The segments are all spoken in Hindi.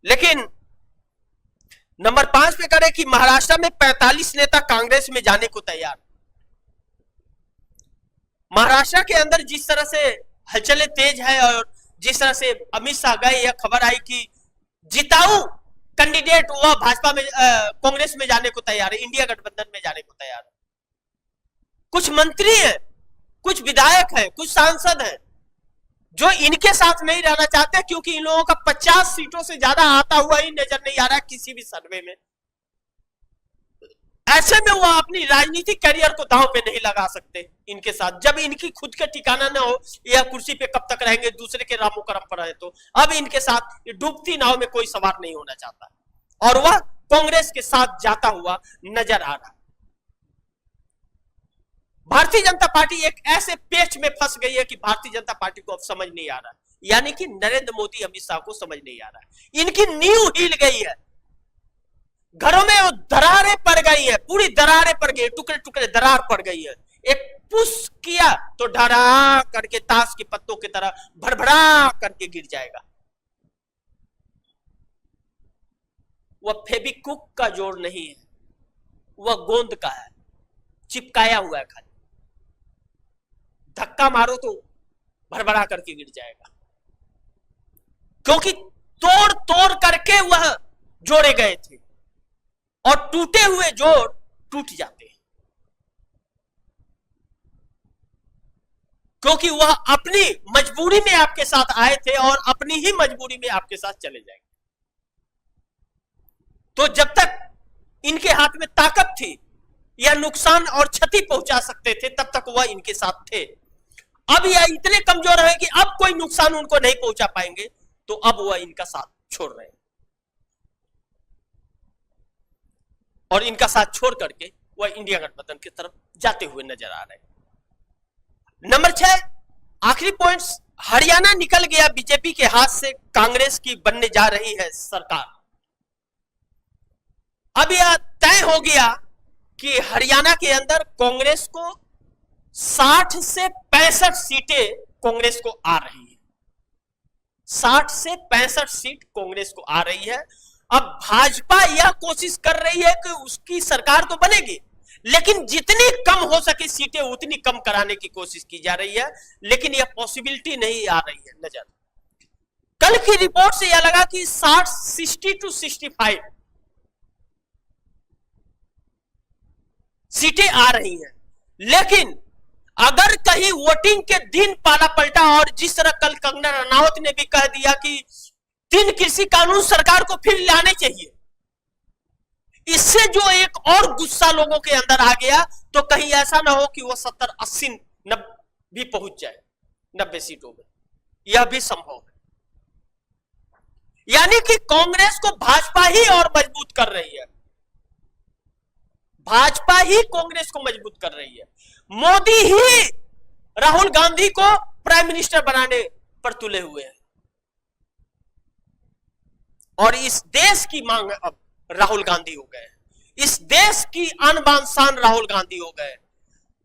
लेकिन नंबर 5 पे करें कि महाराष्ट्र में 45 नेता कांग्रेस में जाने को तैयार। महाराष्ट्र के अंदर जिस तरह से हलचलें तेज है और जिस तरह से अमित शाह गए, यह खबर आई कि जिताऊ कैंडिडेट वह भाजपा में कांग्रेस में जाने को तैयार है, इंडिया गठबंधन में जाने को तैयार है। कुछ मंत्री हैं, कुछ विधायक हैं, कुछ सांसद हैं जो इनके साथ नहीं रहना चाहते, क्योंकि इन लोगों का 50 सीटों से ज्यादा आता हुआ ही नजर नहीं आ रहा किसी भी सर्वे में। ऐसे में वो अपनी राजनीतिक करियर को दांव पे नहीं लगा सकते इनके साथ, जब इनकी खुद का ठिकाना ना हो, यह कुर्सी पे कब तक रहेंगे, दूसरे के रामो करम पर रहे। तो अब इनके साथ डूबती नाव में कोई सवार नहीं होना चाहता और वह कांग्रेस के साथ जाता हुआ नजर आ रहा है। भारतीय जनता पार्टी एक ऐसे पेच में फंस गई है कि भारतीय जनता पार्टी को अब समझ नहीं आ रहा है, यानी कि नरेंद्र मोदी अमित शाह को समझ नहीं आ रहा है। इनकी नींव हिल गई है, घरों में वो दरारें पड़ गई है, पूरी दरारें पड़ गई, टुकड़े टुकड़े दरार पड़ गई है। एक पुश किया तो ढरा करके ताश के पत्तों की तरह भड़भड़ा करके गिर जाएगा। वह फेविक्विक का जोड़ नहीं है, वह गोंद का है, चिपकाया हुआ है। खाली धक्का मारो तो भड़बड़ा करके गिर जाएगा, क्योंकि तोड़ तोड़ करके वह जोड़े गए थे और टूटे हुए जोड़ टूट जाते हैं, क्योंकि वह अपनी मजबूरी में आपके साथ आए थे और अपनी ही मजबूरी में आपके साथ चले जाएंगे। तो जब तक इनके हाथ में ताकत थी या नुकसान और क्षति पहुंचा सकते थे, तब तक वह इनके साथ थे। अब यह इतने कमजोर है कि अब कोई नुकसान उनको नहीं पहुंचा पाएंगे, तो अब वह इनका साथ छोड़ रहे हैं और इनका साथ छोड़ करके वह इंडिया गठबंधन की तरफ जाते हुए नजर आ रहे हैं। नंबर 6 आखिरी पॉइंट्स, हरियाणा निकल गया बीजेपी के हाथ से, कांग्रेस की बनने जा रही है सरकार। अब यह तय हो गया कि हरियाणा के अंदर कांग्रेस को 60 से 65 सीटें कांग्रेस को आ रही है। 60 से 65 सीट कांग्रेस को आ रही है। अब भाजपा यह कोशिश कर रही है कि उसकी सरकार तो बनेगी, लेकिन जितनी कम हो सके सीटें उतनी कम कराने की कोशिश की जा रही है, लेकिन यह पॉसिबिलिटी नहीं आ रही है नजर। कल की रिपोर्ट से यह लगा कि 60 to 65 सीटें आ रही हैं। लेकिन अगर कहीं वोटिंग के दिन पाला पलटा और जिस तरह कल कंगना रनावत ने भी कह दिया कि 3 कृषि कानून सरकार को फिर लाने चाहिए, इससे जो एक और गुस्सा लोगों के अंदर आ गया, तो कहीं ऐसा ना हो कि वो 70, 80, 90 भी पहुंच जाए 90 सीटों में, यह भी संभव है। यानी कि कांग्रेस को भाजपा ही और मजबूत कर रही है, भाजपा ही कांग्रेस को मजबूत कर रही है। मोदी ही राहुल गांधी को प्राइम मिनिस्टर बनाने पर तुले हुए हैं और इस देश की मांग अब राहुल गांधी हो गए, इस देश की आन बान शान राहुल गांधी हो गए।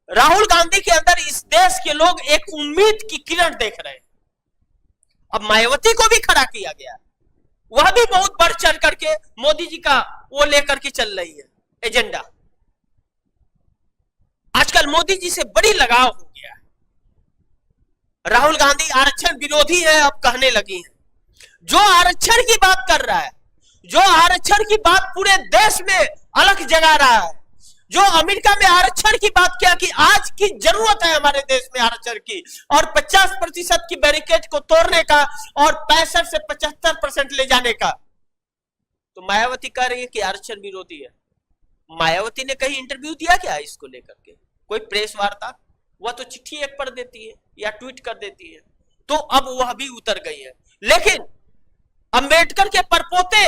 राहुल गांधी के अंदर इस देश के लोग एक उम्मीद की किरण देख रहे हैं। अब मायावती को भी खड़ा किया गया, वह भी बहुत बढ़ चढ़ करके मोदी जी का वो लेकर के चल रही है एजेंडा। आजकल मोदी जी से बड़ी लगाव हो गया है। राहुल गांधी आरक्षण विरोधी है अब कहने लगी है। जो आरक्षण की बात कर रहा है, जो आरक्षण की बात पूरे देश में अलग जगा रहा है, जो अमेरिका में आरक्षण की बात किया कि आज की जरूरत है हमारे देश में आरक्षण की, और 50% की बैरिकेड को तोड़ने का और 65 से 75% ले जाने का, तो मायावती कह रही है कि आरक्षण विरोधी है। मायावती ने कहीं इंटरव्यू दिया क्या इसको लेकर के, कोई प्रेस वार्ता? वह तो चिट्ठी एक पढ़ देती है या ट्वीट कर देती है। तो अब वह भी उतर गई है। लेकिन अंबेडकर के परपोते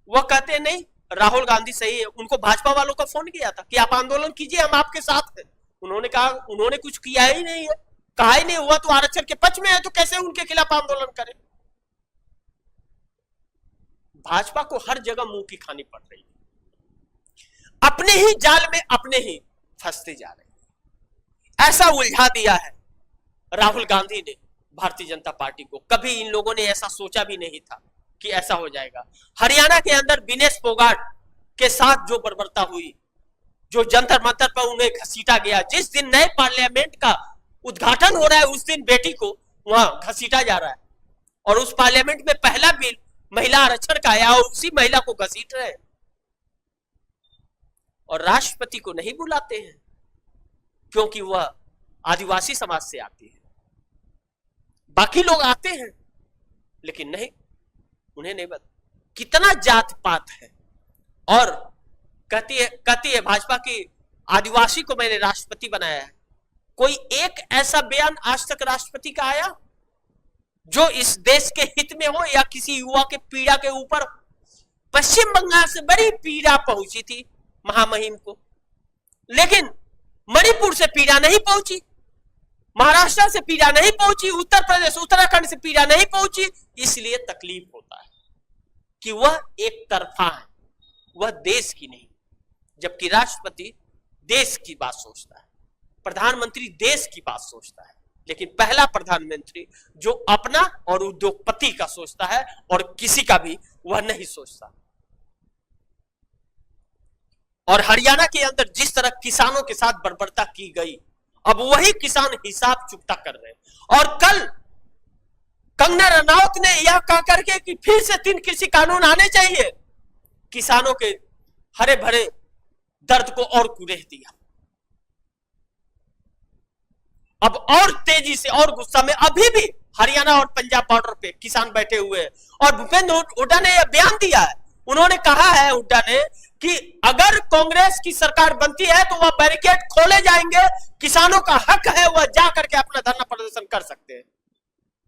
वह कहते नहीं राहुल गांधी सही है। उनको भाजपा वालों का फोन किया था कि आप आंदोलन कीजिए, हम आपके साथ हैं। उन्होंने कहा उन्होंने कुछ किया ही नहीं है, कहा ही नहीं हुआ, तो आरक्षण के पक्ष में है तो कैसे उनके खिलाफ आंदोलन करें। भाजपा को हर जगह मुंह की खानी पड़ रही है, अपने ही जाल में अपने ही फंसते जा रहे हैं। ऐसा उलझा दिया है राहुल गांधी ने भारतीय जनता पार्टी को। कभी इन लोगों ने ऐसा सोचा भी नहीं था कि ऐसा हो जाएगा। हरियाणा के अंदर विनेश फोगाट के साथ जो बर्बरता हुई, जो जंतर मंतर पर उन्हें घसीटा गया, जिस दिन नए पार्लियामेंट का उद्घाटन हो रहा है उस दिन बेटी को वहां घसीटा जा रहा है, और उस पार्लियामेंट में पहला बिल महिला आरक्षण का आया और उसी महिला को घसीट रहे हैं, और राष्ट्रपति को नहीं बुलाते हैं क्योंकि वह आदिवासी समाज से आती है। बाकी लोग आते हैं लेकिन नहीं, उन्हें नहीं बता कितना जात पात है। और कहती है भाजपा की आदिवासी को मैंने राष्ट्रपति बनाया है। कोई एक ऐसा बयान आज तक राष्ट्रपति का आया जो इस देश के हित में हो या किसी युवा के पीड़ा के ऊपर? पश्चिम बंगाल से बड़ी पीड़ा पहुंची थी महामहिम को, लेकिन मणिपुर से पीड़ा नहीं पहुंची, महाराष्ट्र से पीड़ा नहीं पहुंची, उत्तर प्रदेश उत्तराखंड से पीड़ा नहीं पहुंची। इसलिए तकलीफ होता है कि वह एक तरफा है, वह देश की नहीं, जबकि राष्ट्रपति देश की बात सोचता है, प्रधानमंत्री देश की बात सोचता है, लेकिन पहला प्रधानमंत्री जो अपना और उद्योगपति का सोचता है और किसी का भी वह नहीं सोचता। और हरियाणा के अंदर जिस तरह किसानों के साथ बर्बरता की गई, अब वही किसान हिसाब चुकता कर रहे हैं। और कल कंगना रनौत ने यह कह करके कि फिर से 3 कृषि कानून आने चाहिए, किसानों के हरे भरे दर्द को और कुरेह दिया। अब और तेजी से और गुस्सा में अभी भी हरियाणा और पंजाब बॉर्डर पे किसान बैठे हुए हैं, और भूपेंद्र हुड्डा ने यह बयान दिया है। उन्होंने कहा है हुड्डा ने कि अगर कांग्रेस की सरकार बनती है तो वह बैरिकेड खोले जाएंगे, किसानों का हक है वह जा करके अपना धरना प्रदर्शन कर सकते हैं।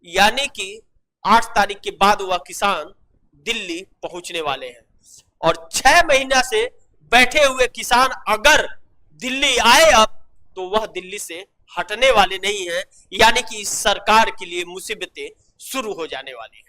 यानी कि 8 तारीख के बाद वह किसान दिल्ली पहुंचने वाले हैं, और 6 महीना से बैठे हुए किसान अगर दिल्ली आए अब तो वह दिल्ली से हटने वाले नहीं है, यानी कि इस सरकार के लिए मुसीबतें शुरू हो जाने वाली है।